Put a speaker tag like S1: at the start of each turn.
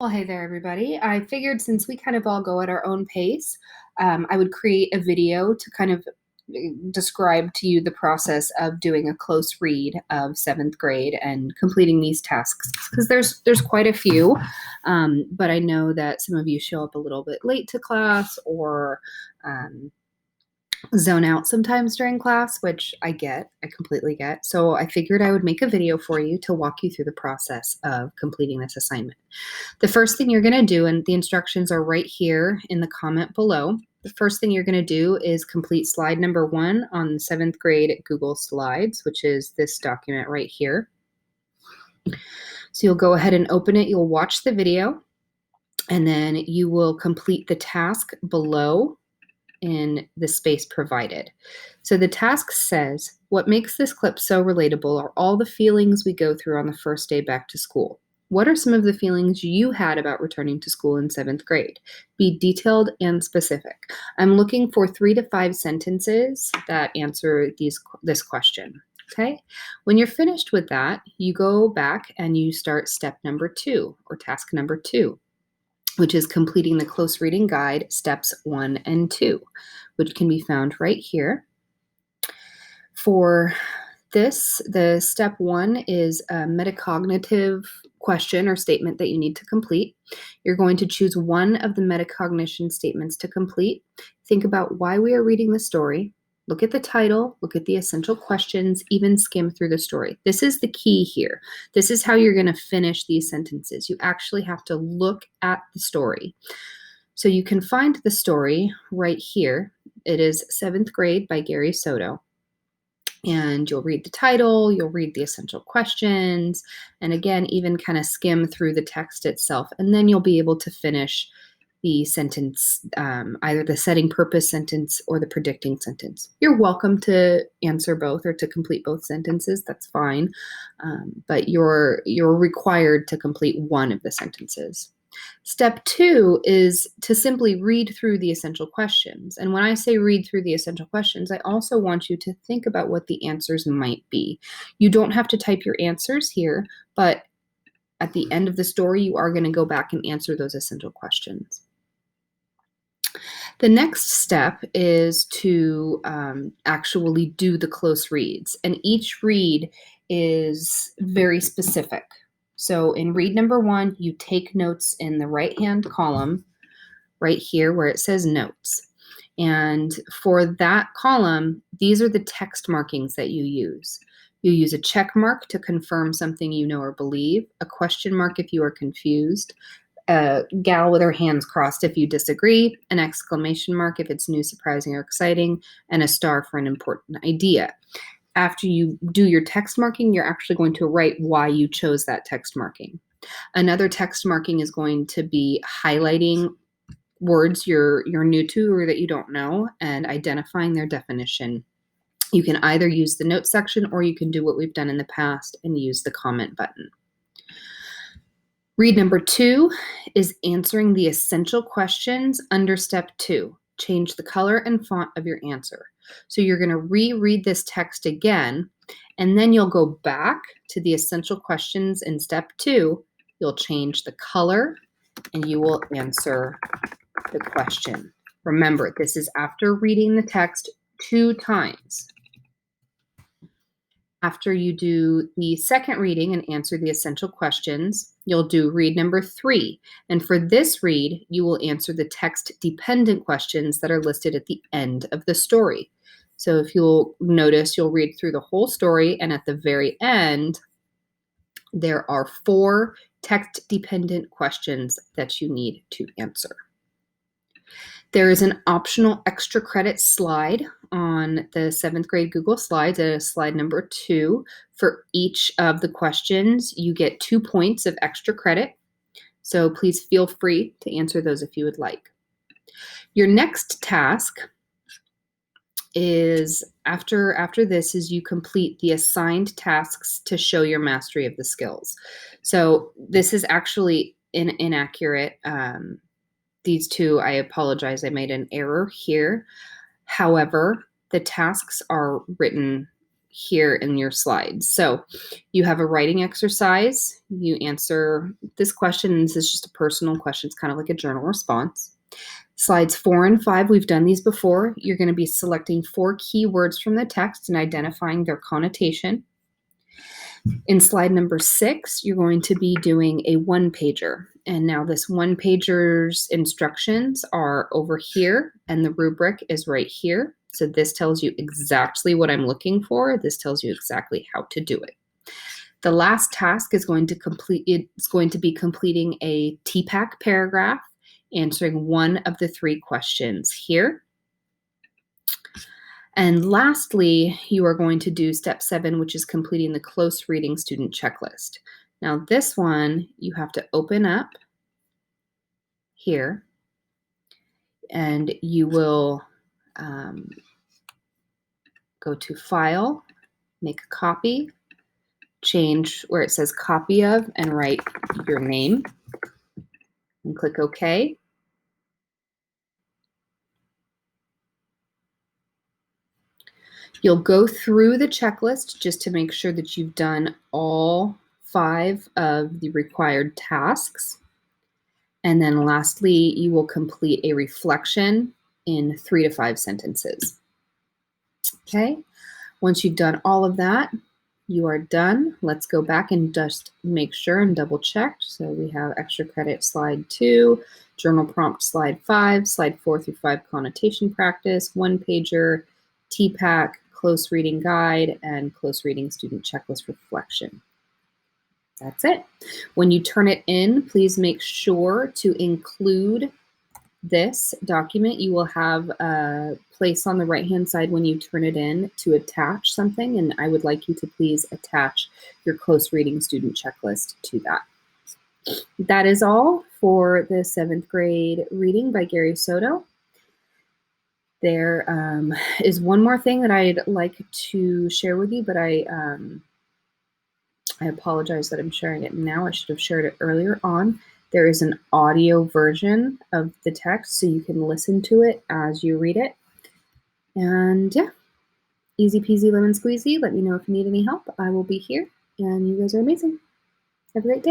S1: Well, hey there, everybody. I figured since we kind of all go at our own pace, I would create a video to kind of describe to you the process of doing a close read of seventh grade and completing these tasks because there's quite a few, but I know that some of you show up a little bit late to class or um, zone out sometimes during class, which I completely get. So I figured I would make a video for you to walk you through the process of completing this assignment. The first thing you're going to do, and the instructions are right here in the comment below, the first thing you're going to do is complete slide number 1 on seventh grade Google Slides, which is this document right here. So you'll go ahead and open it, you'll watch the video, and then you will complete the task below in the space provided. So the task says, what makes this clip so relatable are all the feelings we go through on the first day back to school. What are some of the feelings you had about returning to school in seventh grade? Be detailed and specific. I'm looking for 3 to 5 sentences that answer this question. Okay? When you're finished with that, you go back and you start step number 2 or task number 2, which is completing the close reading guide, steps 1 and 2, which can be found right here. For this, the step 1 is a metacognitive question or statement that you need to complete. You're going to choose one of the metacognition statements to complete. Think about why we are reading the story. Look at the title, look at the essential questions, even skim through the story. This is the key here. This is how you're going to finish these sentences. You actually have to look at the story. So you can find the story right here. It is Seventh Grade by Gary Soto. And you'll read the title, you'll read the essential questions, and again, even kind of skim through the text itself. And then you'll be able to finish the sentence, either the setting purpose sentence or the predicting sentence. You're welcome to answer both or to complete both sentences, that's fine, but you're required to complete one of the sentences. Step 2 is to simply read through the essential questions. And when I say read through the essential questions, I also want you to think about what the answers might be. You don't have to type your answers here, but at the end of the story, you are going to go back and answer those essential questions. The next step is to actually do the close reads, and each read is very specific. So in read number 1, you take notes in the right-hand column right here where it says notes. And for that column, these are the text markings that you use. You use a check mark to confirm something you know or believe, a question mark if you are confused, a gal with her hands crossed if you disagree, an exclamation mark if it's new, surprising, or exciting, and a star for an important idea. After you do your text marking, you're actually going to write why you chose that text marking. Another text marking is going to be highlighting words you're new to or that you don't know and identifying their definition. You can either use the notes section or you can do what we've done in the past and use the comment button. Read number 2 is answering the essential questions under step 2. Change the color and font of your answer. So you're going to reread this text again, and then you'll go back to the essential questions in step 2. You'll change the color, and you will answer the question. Remember, this is after reading the text 2 times. After you do the second reading and answer the essential questions, you'll do read number 3. And for this read, you will answer the text-dependent questions that are listed at the end of the story. So if you'll notice, you'll read through the whole story, and at the very end, there are 4 text-dependent questions that you need to answer. There is an optional extra credit slide on the 7th grade Google Slides. It is slide number 2. For each of the questions, you get 2 points of extra credit. So please feel free to answer those if you would like. Your next task is after this is you complete the assigned tasks to show your mastery of the skills. So this is actually inaccurate. These 2, I apologize, I made an error here. However, the tasks are written here in your slides. So you have a writing exercise. You answer this question, and this is just a personal question. It's kind of like a journal response. Slides 4 and 5, we've done these before. You're going to be selecting 4 keywords from the text and identifying their connotation. In slide number 6, you're going to be doing a one-pager. And now this one-pager's instructions are over here, and the rubric is right here. So this tells you exactly what I'm looking for. This tells you exactly how to do it. The last task is going to be completing a TPACK paragraph, answering one of the 3 questions here. And lastly, you are going to do step 7, which is completing the close reading student checklist. Now this one, you have to open up here, and you will go to File, make a copy, change where it says copy of, and write your name, and click OK. You'll go through the checklist just to make sure that you've done all 5 of the required tasks. And then lastly, you will complete a reflection in 3 to 5 sentences. Okay, once you've done all of that, you are done. Let's go back and just make sure and double check. So we have extra credit slide 2, journal prompt slide 5, slide 4 through 5 connotation practice, one-pager, TPACK, close reading guide, and close reading student checklist reflection. That's it. When you turn it in, please make sure to include this document. You will have a place on the right-hand side when you turn it in to attach something, and I would like you to please attach your close reading student checklist to that. That is all for the 7th grade reading by Gary Soto. There is one more thing that I'd like to share with you, but I apologize that I'm sharing it now. I should have shared it earlier on. There is an audio version of the text, so you can listen to it as you read it. And yeah, easy peasy lemon squeezy. Let me know if you need any help. I will be here, and you guys are amazing. Have a great day.